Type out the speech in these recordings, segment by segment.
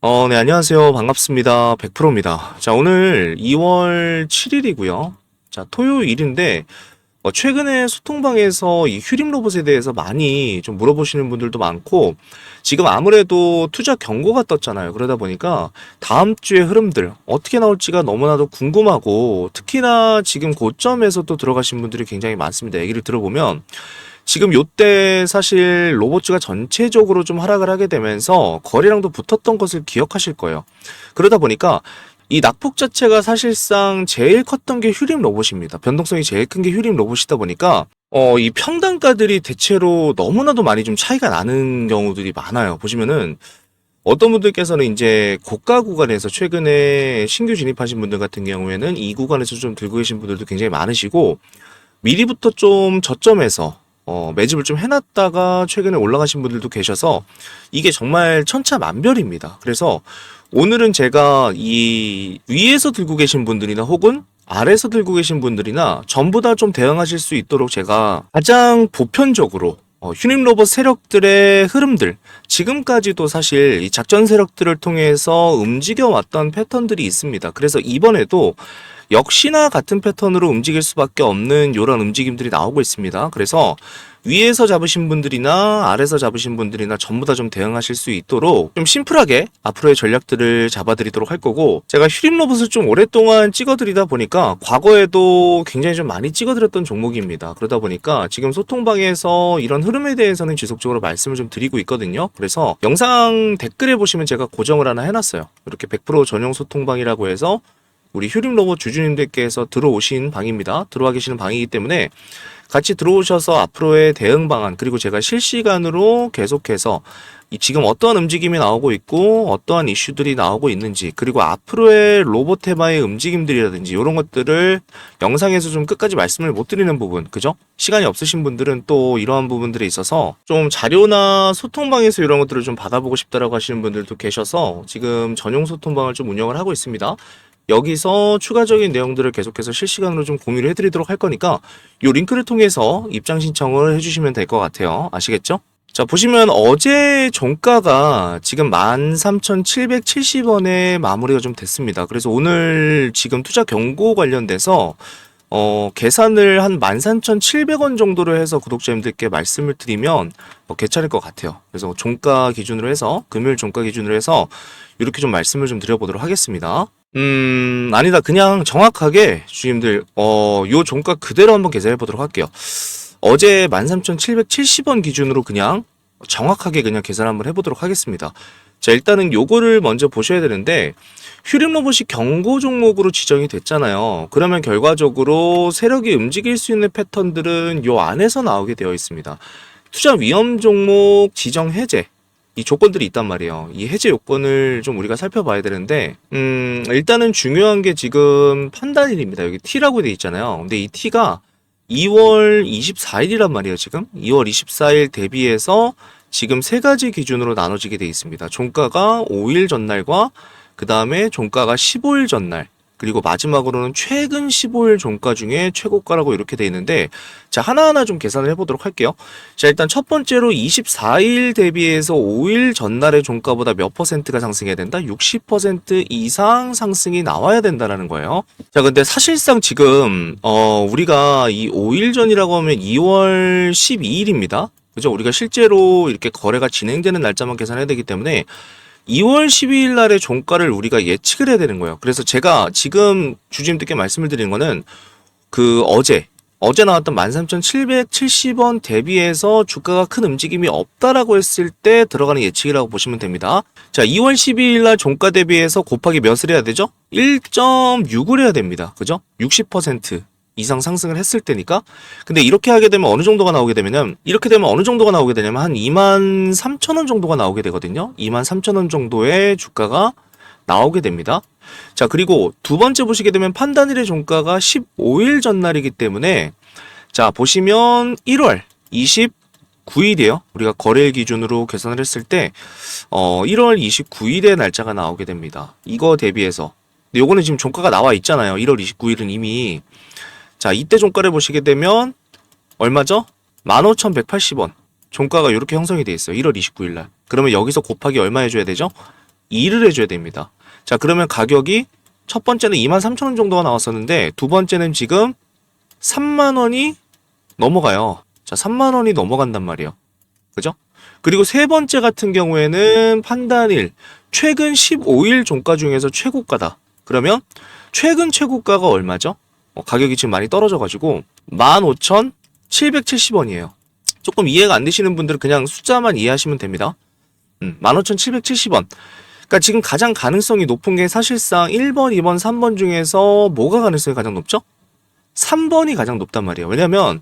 네, 안녕하세요. 반갑습니다. 100%입니다. 자, 오늘 2월 7일이고요. 자, 토요일인데, 최근에 소통방에서 이 휴림 로봇에 대해서 많이 좀 물어보시는 분들도 많고, 지금 아무래도 투자 경고가 떴잖아요. 그러다 보니까 다음 주의 흐름들 어떻게 나올지가 너무나도 궁금하고, 특히나 지금 고점에서 또 들어가신 분들이 굉장히 많습니다. 얘기를 들어보면, 지금 요때 사실 로봇주가 전체적으로 좀 하락을 하게 되면서 거래량도 붙었던 것을 기억하실 거예요. 그러다 보니까 이 낙폭 자체가 사실상 제일 컸던 게 휴림 로봇입니다. 변동성이 제일 큰 게 휴림 로봇이다 보니까 이 평단가들이 대체로 너무나도 많이 좀 차이가 나는 경우들이 많아요. 보시면은 어떤 분들께서는 이제 고가 구간에서 최근에 신규 진입하신 분들 같은 경우에는 이 구간에서 좀 들고 계신 분들도 굉장히 많으시고, 미리부터 좀 저점에서 매집을 좀 해놨다가 최근에 올라가신 분들도 계셔서 이게 정말 천차만별입니다. 그래서 오늘은 제가 이 위에서 들고 계신 분들이나 혹은 아래에서 들고 계신 분들이나 전부 다 좀 대응하실 수 있도록 제가 가장 보편적으로 휴림 로봇 세력들의 흐름들, 지금까지도 사실 이 작전 세력들을 통해서 움직여왔던 패턴들이 있습니다. 그래서 이번에도 역시나 같은 패턴으로 움직일 수밖에 없는 이런 움직임들이 나오고 있습니다. 그래서 위에서 잡으신 분들이나 아래에서 잡으신 분들이나 전부 다 좀 대응하실 수 있도록 좀 심플하게 앞으로의 전략들을 잡아드리도록 할 거고, 제가 휴림 로봇을 좀 오랫동안 찍어드리다 보니까 과거에도 굉장히 좀 많이 찍어드렸던 종목입니다. 그러다 보니까 지금 소통방에서 이런 흐름에 대해서는 지속적으로 말씀을 좀 드리고 있거든요. 그래서 영상 댓글에 보시면 제가 고정을 하나 해놨어요. 이렇게 100% 전용 소통방이라고 해서 우리 휴림 로봇 주주님들께서 들어오신 방입니다. 들어와 계시는 방이기 때문에 같이 들어오셔서 앞으로의 대응 방안, 그리고 제가 실시간으로 계속해서 지금 어떠한 움직임이 나오고 있고 어떠한 이슈들이 나오고 있는지, 그리고 앞으로의 로봇 테마의 움직임들이라든지 이런 것들을 영상에서 좀 끝까지 말씀을 못 드리는 부분, 그죠? 시간이 없으신 분들은 또 이러한 부분들에 있어서 좀 자료나 소통방에서 이런 것들을 좀 받아보고 싶다라고 하시는 분들도 계셔서 지금 전용 소통방을 좀 운영을 하고 있습니다. 여기서 추가적인 내용들을 계속해서 실시간으로 좀 공유를 해드리도록 할 거니까 이 링크를 통해서 입장 신청을 해주시면 될 것 같아요. 아시겠죠? 자, 보시면 어제 종가가 지금 13,770원에 마무리가 좀 됐습니다. 그래서 오늘 지금 투자 경고 관련돼서 계산을 한 13,700원 정도로 해서 구독자님들께 말씀을 드리면 괜찮을 것 같아요. 그래서 종가 기준으로 해서, 금요일 종가 기준으로 해서 이렇게 좀 말씀을 좀 드려보도록 하겠습니다. 아니다. 그냥 정확하게 주님들, 요 종가 그대로 한번 계산해 보도록 할게요. 어제 13,770원 기준으로 그냥 정확하게 그냥 계산 한번 해보도록 하겠습니다. 자, 일단은 요거를 먼저 보셔야 되는데, 휴림 로봇이 경고 종목으로 지정이 됐잖아요. 그러면 결과적으로 세력이 움직일 수 있는 패턴들은 요 안에서 나오게 되어 있습니다. 투자 위험 종목 지정 해제, 이 조건들이 있단 말이에요. 이 해제 요건을 좀 우리가 살펴봐야 되는데, 일단은 중요한 게 지금 판단일입니다. 여기 T라고 되어 있잖아요. 근데 이 T가 2월 24일이란 말이에요. 지금 2월 24일 대비해서 지금 세 가지 기준으로 나눠지게 되어 있습니다. 종가가 5일 전날과 그 다음에 종가가 15일 전날, 그리고 마지막으로는 최근 15일 종가 중에 최고가라고 이렇게 되어 있는데, 자, 하나하나 좀 계산을 해보도록 할게요. 자, 일단 첫 번째로 24일 대비해서 5일 전날의 종가보다 몇 퍼센트가 상승해야 된다? 60% 이상 상승이 나와야 된다는 거예요. 자, 근데 사실상 지금 우리가 이 5일 전이라고 하면 2월 12일입니다. 그죠? 우리가 실제로 이렇게 거래가 진행되는 날짜만 계산해야 되기 때문에 2월 12일 날의 종가를 우리가 예측을 해야 되는 거예요. 그래서 제가 지금 주주님들께 말씀을 드리는 거는 어제 나왔던 13,770원 대비해서 주가가 큰 움직임이 없다라고 했을 때 들어가는 예측이라고 보시면 됩니다. 자, 2월 12일 날 종가 대비해서 곱하기 몇을 해야 되죠? 1.6을 해야 됩니다. 그죠? 60% 이상 상승을 했을 때니까. 근데 이렇게 하게 되면 어느 정도가 나오게 되냐면 한 23,000원 정도가 나오게 되거든요. 23,000원 정도의 주가가 나오게 됩니다. 자, 그리고 두 번째 보시게 되면 판단일의 종가가 15일 전날이기 때문에, 자, 보시면 1월 29일이에요. 우리가 거래일 기준으로 계산을 했을 때 1월 29일의 날짜가 나오게 됩니다. 이거 대비해서. 근데 요거는 지금 종가가 나와 있잖아요. 1월 29일은 이미. 자, 이때 종가를 보시게 되면 얼마죠? 15,180원. 종가가 이렇게 형성이 돼 있어요. 1월 29일 날. 그러면 여기서 곱하기 얼마 해줘야 되죠? 2를 해줘야 됩니다. 자, 그러면 가격이 첫 번째는 23,000원 정도가 나왔었는데 두 번째는 지금 30,000원이 넘어가요. 자, 30,000원이 넘어간단 말이에요. 그죠? 그리고 세 번째 같은 경우에는 판단일 최근 15일 종가 중에서 최고가다. 그러면 최근 최고가가 얼마죠? 가격이 지금 많이 떨어져가지고 15,770원이에요. 조금 이해가 안 되시는 분들은 그냥 숫자만 이해하시면 됩니다. 15,770원. 그러니까 지금 가장 가능성이 높은 게 사실상 1번, 2번, 3번 중에서 뭐가 가능성이 가장 높죠? 3번이 가장 높단 말이에요. 왜냐면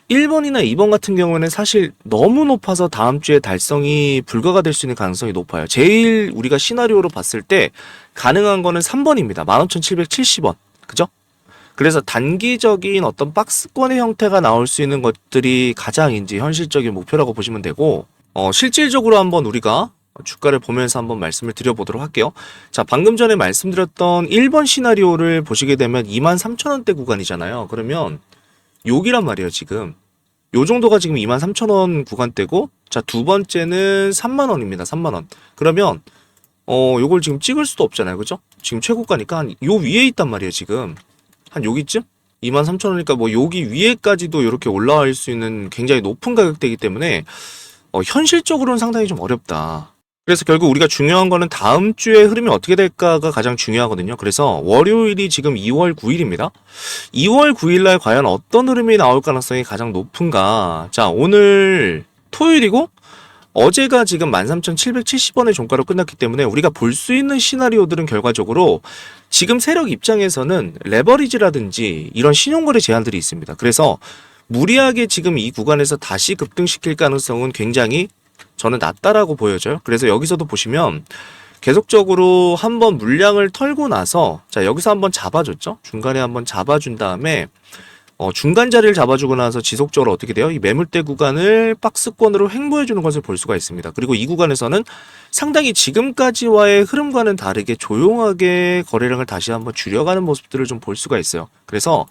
1번이나 2번 같은 경우에는 사실 너무 높아서 다음 주에 달성이 불가가 될 수 있는 가능성이 높아요. 제일 우리가 시나리오로 봤을 때 가능한 거는 3번입니다. 15,770원. 그죠? 그래서 단기적인 어떤 박스권의 형태가 나올 수 있는 것들이 가장 이제 현실적인 목표라고 보시면 되고, 실질적으로 한번 우리가 주가를 보면서 한번 말씀을 드려보도록 할게요. 자, 방금 전에 말씀드렸던 1번 시나리오를 보시게 되면 23,000원대 구간이잖아요. 그러면 여기란 말이에요, 지금. 요 정도가 지금 23,000원 구간대고, 자, 두 번째는 30,000원입니다. 30,000원. 그러면, 요걸 지금 찍을 수도 없잖아요. 그죠? 지금 최고가니까 한 요 위에 있단 말이에요, 지금. 한 여기쯤? 23,000원이니까 뭐 여기 위에까지도 이렇게 올라갈 수 있는 굉장히 높은 가격대이기 때문에, 현실적으로는 상당히 좀 어렵다. 그래서 결국 우리가 중요한 거는 다음 주에 흐름이 어떻게 될까가 가장 중요하거든요. 그래서 월요일이 지금 2월 9일입니다. 2월 9일날 과연 어떤 흐름이 나올 가능성이 가장 높은가. 자, 오늘 토요일이고 어제가 지금 13,770원의 종가로 끝났기 때문에 우리가 볼 수 있는 시나리오들은 결과적으로 지금 세력 입장에서는 레버리지라든지 이런 신용거래 제한들이 있습니다. 그래서 무리하게 지금 이 구간에서 다시 급등시킬 가능성은 굉장히 저는 낮다라고 보여져요. 그래서 여기서도 보시면 계속적으로 한번 물량을 털고 나서, 자, 여기서 한번 잡아줬죠. 중간에 한번 잡아준 다음에 중간 자리를 잡아주고 나서 지속적으로 어떻게 돼요? 이 매물대 구간을 박스권으로 횡보해주는 것을 볼 수가 있습니다. 그리고 이 구간에서는 상당히 지금까지와의 흐름과는 다르게 조용하게 거래량을 다시 한번 줄여가는 모습들을 좀 볼 수가 있어요. 그래서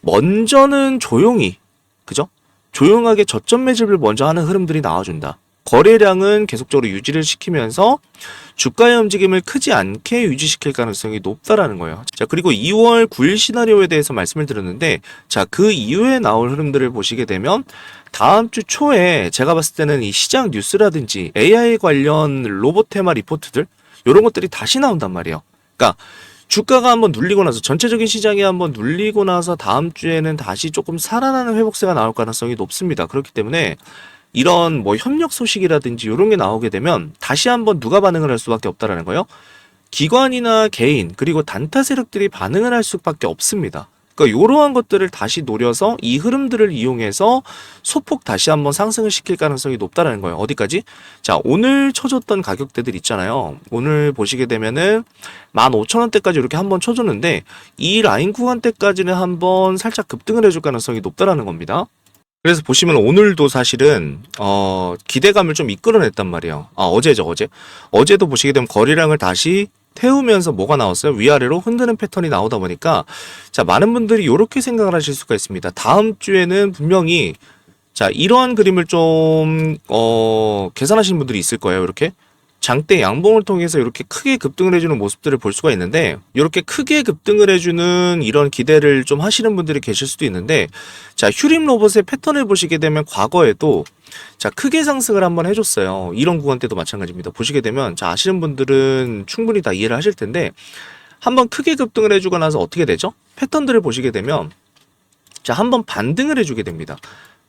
먼저는 조용히, 그죠? 조용하게 저점 매집을 먼저 하는 흐름들이 나와준다. 거래량은 계속적으로 유지를 시키면서 주가의 움직임을 크지 않게 유지시킬 가능성이 높다라는 거예요. 자, 그리고 2월 9일 시나리오에 대해서 말씀을 드렸는데, 자, 그 이후에 나올 흐름들을 보시게 되면 다음 주 초에 제가 봤을 때는 이 시장 뉴스라든지 AI 관련 로봇 테마 리포트들 이런 것들이 다시 나온단 말이에요. 그러니까 주가가 한번 눌리고 나서 전체적인 시장이 한번 눌리고 나서 다음 주에는 다시 조금 살아나는 회복세가 나올 가능성이 높습니다. 그렇기 때문에 이런 뭐 협력 소식이라든지 이런 게 나오게 되면 다시 한번 누가 반응을 할 수밖에 없다라는 거예요. 기관이나 개인 그리고 단타 세력들이 반응을 할 수밖에 없습니다. 그러니까 이러한 것들을 다시 노려서 이 흐름들을 이용해서 소폭 다시 한번 상승을 시킬 가능성이 높다라는 거예요. 어디까지? 자, 오늘 쳐줬던 가격대들 있잖아요. 오늘 보시게 되면은 15,000원대까지 이렇게 한번 쳐줬는데 이 라인 구간대까지는 한번 살짝 급등을 해줄 가능성이 높다라는 겁니다. 그래서 보시면 오늘도 사실은 기대감을 좀 이끌어냈단 말이에요. 어제죠, 어제. 어제도 보시게 되면 거래량을 다시 태우면서 뭐가 나왔어요? 위아래로 흔드는 패턴이 나오다 보니까, 자, 많은 분들이 이렇게 생각을 하실 수가 있습니다. 다음 주에는 분명히, 자, 이러한 그림을 좀 계산하시는 분들이 있을 거예요. 이렇게 장대 양봉을 통해서 이렇게 크게 급등을 해주는 모습들을 볼 수가 있는데, 이렇게 크게 급등을 해주는 이런 기대를 좀 하시는 분들이 계실 수도 있는데, 자, 휴림 로봇의 패턴을 보시게 되면 과거에도 자, 크게 상승을 한번 해줬어요. 이런 구간 때도 마찬가지입니다. 보시게 되면, 자, 아시는 분들은 충분히 다 이해를 하실 텐데, 한번 크게 급등을 해주고 나서 어떻게 되죠? 패턴들을 보시게 되면, 자, 한번 반등을 해주게 됩니다.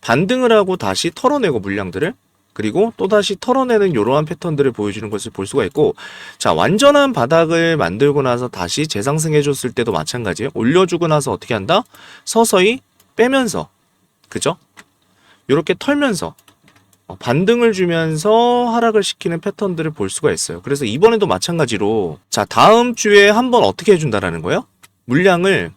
반등을 하고 다시 털어내고 물량들을, 그리고 또다시 털어내는 이러한 패턴들을 보여주는 것을 볼 수가 있고, 자, 완전한 바닥을 만들고 나서 다시 재상승해 줬을 때도 마찬가지예요. 올려주고 나서 어떻게 한다? 서서히 빼면서, 그죠? 이렇게 털면서 반등을 주면서 하락을 시키는 패턴들을 볼 수가 있어요. 그래서 이번에도 마찬가지로, 자, 다음 주에 한번 어떻게 해준다라는 거예요? 물량을,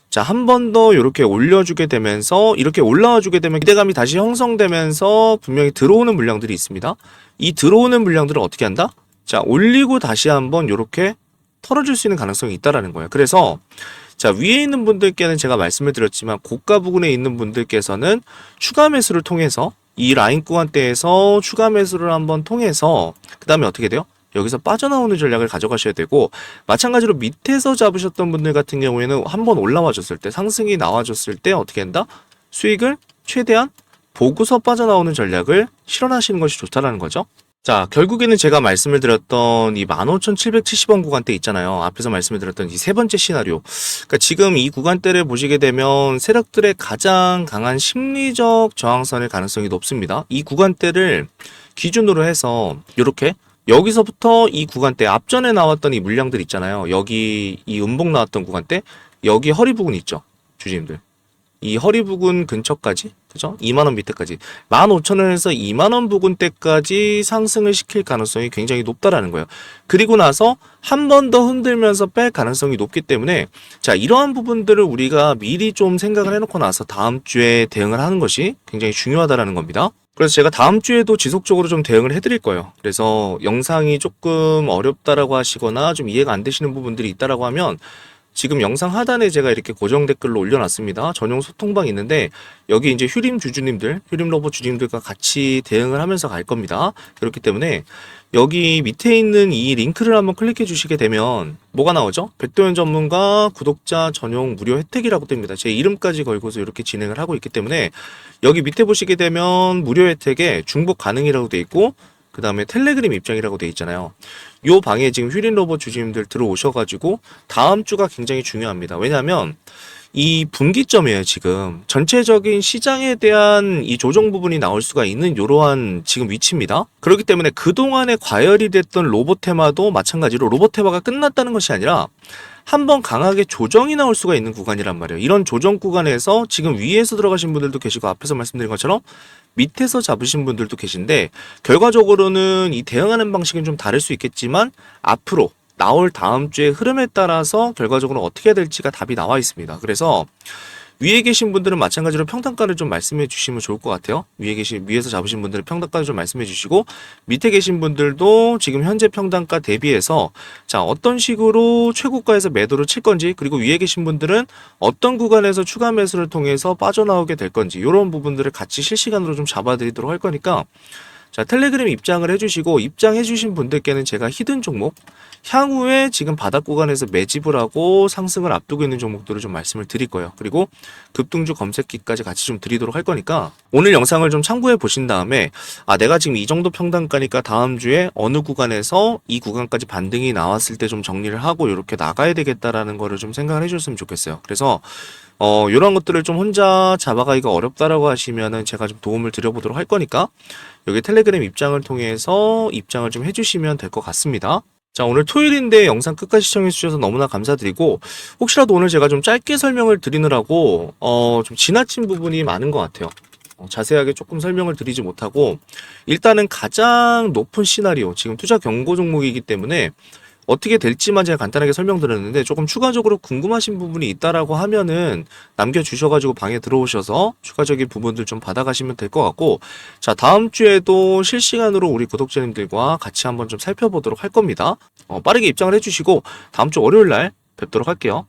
자, 한 번 더 이렇게 올려주게 되면서 이렇게 올라와 주게 되면 기대감이 다시 형성되면서 분명히 들어오는 물량들이 있습니다. 이 들어오는 물량들을 어떻게 한다? 자, 올리고 다시 한번 이렇게 털어줄 수 있는 가능성이 있다라는 거예요. 그래서 자, 위에 있는 분들께는 제가 말씀을 드렸지만 고가 부근에 있는 분들께서는 추가 매수를 통해서 이 라인 구간대에서 추가 매수를 한번 통해서 그 다음에 어떻게 돼요? 여기서 빠져나오는 전략을 가져가셔야 되고, 마찬가지로 밑에서 잡으셨던 분들 같은 경우에는 한번 올라와줬을 때, 상승이 나와줬을 때 어떻게 한다? 수익을 최대한 보고서 빠져나오는 전략을 실현하시는 것이 좋다라는 거죠. 자, 결국에는 제가 말씀을 드렸던 이 15,770원 구간대 있잖아요. 앞에서 말씀을 드렸던 이 세 번째 시나리오. 그러니까 지금 이 구간대를 보시게 되면 세력들의 가장 강한 심리적 저항선일 가능성이 높습니다. 이 구간대를 기준으로 해서 이렇게 여기서부터 이 구간대 앞전에 나왔던 이 물량들 있잖아요. 여기 이 음봉 나왔던 구간대, 여기 허리 부분 있죠, 주주님들. 이 허리 부근 근처까지, 그죠? 2만원 밑에까지 15,000원에서 2만원 부근대까지 상승을 시킬 가능성이 굉장히 높다라는 거예요. 그리고 나서 한 번 더 흔들면서 뺄 가능성이 높기 때문에, 자, 이러한 부분들을 우리가 미리 좀 생각을 해놓고 나서 다음 주에 대응을 하는 것이 굉장히 중요하다라는 겁니다. 그래서 제가 다음 주에도 지속적으로 좀 대응을 해드릴 거예요. 그래서 영상이 조금 어렵다라고 하시거나 좀 이해가 안 되시는 부분들이 있다라고 하면, 지금 영상 하단에 제가 이렇게 고정 댓글로 올려놨습니다. 전용 소통방 있는데 여기 이제 휴림 주주님들, 휴림 로봇 주주님들과 같이 대응을 하면서 갈 겁니다. 그렇기 때문에 여기 밑에 있는 이 링크를 한번 클릭해 주시게 되면 뭐가 나오죠? 백도현 전문가 구독자 전용 무료 혜택이라고 뜹니다. 제 이름까지 걸고서 이렇게 진행을 하고 있기 때문에 여기 밑에 보시게 되면 무료 혜택에 중복 가능이라고 돼 있고, 그 다음에 텔레그램 입장이라고 돼 있잖아요. 요 방에 지금 휴림 로봇 주주님들 들어오셔가지고 다음 주가 굉장히 중요합니다. 왜냐하면 이 분기점이에요. 지금 전체적인 시장에 대한 이 조정 부분이 나올 수가 있는 이러한 지금 위치입니다. 그렇기 때문에 그동안에 과열이 됐던 로봇 테마도 마찬가지로 로봇 테마가 끝났다는 것이 아니라 한번 강하게 조정이 나올 수가 있는 구간이란 말이에요. 이런 조정 구간에서 지금 위에서 들어가신 분들도 계시고 앞에서 말씀드린 것처럼 밑에서 잡으신 분들도 계신데, 결과적으로는 이 대응하는 방식은 좀 다를 수 있겠지만 앞으로 나올 다음 주의 흐름에 따라서 결과적으로 어떻게 해야 될지가 답이 나와 있습니다. 그래서 위에 계신 분들은 마찬가지로 평단가를 좀 말씀해 주시면 좋을 것 같아요. 위에서 잡으신 분들은 평단가를 좀 말씀해 주시고, 밑에 계신 분들도 지금 현재 평단가 대비해서 자, 어떤 식으로 최고가에서 매도를 칠 건지, 그리고 위에 계신 분들은 어떤 구간에서 추가 매수를 통해서 빠져나오게 될 건지, 이런 부분들을 같이 실시간으로 좀 잡아드리도록 할 거니까, 자, 텔레그램 입장을 해주시고, 입장해주신 분들께는 제가 히든 종목, 향후에 지금 바닥 구간에서 매집을 하고 상승을 앞두고 있는 종목들을 좀 말씀을 드릴 거예요. 그리고 급등주 검색기까지 같이 좀 드리도록 할 거니까 오늘 영상을 좀 참고해 보신 다음에, 아, 내가 지금 이 정도 평단가니까 다음 주에 어느 구간에서 이 구간까지 반등이 나왔을 때 좀 정리를 하고 이렇게 나가야 되겠다라는 거를 좀 생각을 해주셨으면 좋겠어요. 그래서 이런 것들을 좀 혼자 잡아가기가 어렵다라고 하시면은 제가 좀 도움을 드려보도록 할 거니까 여기 텔레그램 입장을 통해서 입장을 좀 해주시면 될 것 같습니다. 자, 오늘 토요일인데 영상 끝까지 시청해주셔서 너무나 감사드리고, 혹시라도 오늘 제가 좀 짧게 설명을 드리느라고 좀 지나친 부분이 많은 것 같아요. 자세하게 조금 설명을 드리지 못하고, 일단은 가장 높은 시나리오, 지금 투자 경고 종목이기 때문에 어떻게 될지만 제가 간단하게 설명드렸는데, 조금 추가적으로 궁금하신 부분이 있다라고 하면은 남겨주셔가지고 방에 들어오셔서 추가적인 부분들 좀 받아가시면 될 것 같고, 자, 다음 주에도 실시간으로 우리 구독자님들과 같이 한번 좀 살펴보도록 할 겁니다. 빠르게 입장을 해주시고 다음 주 월요일 날 뵙도록 할게요.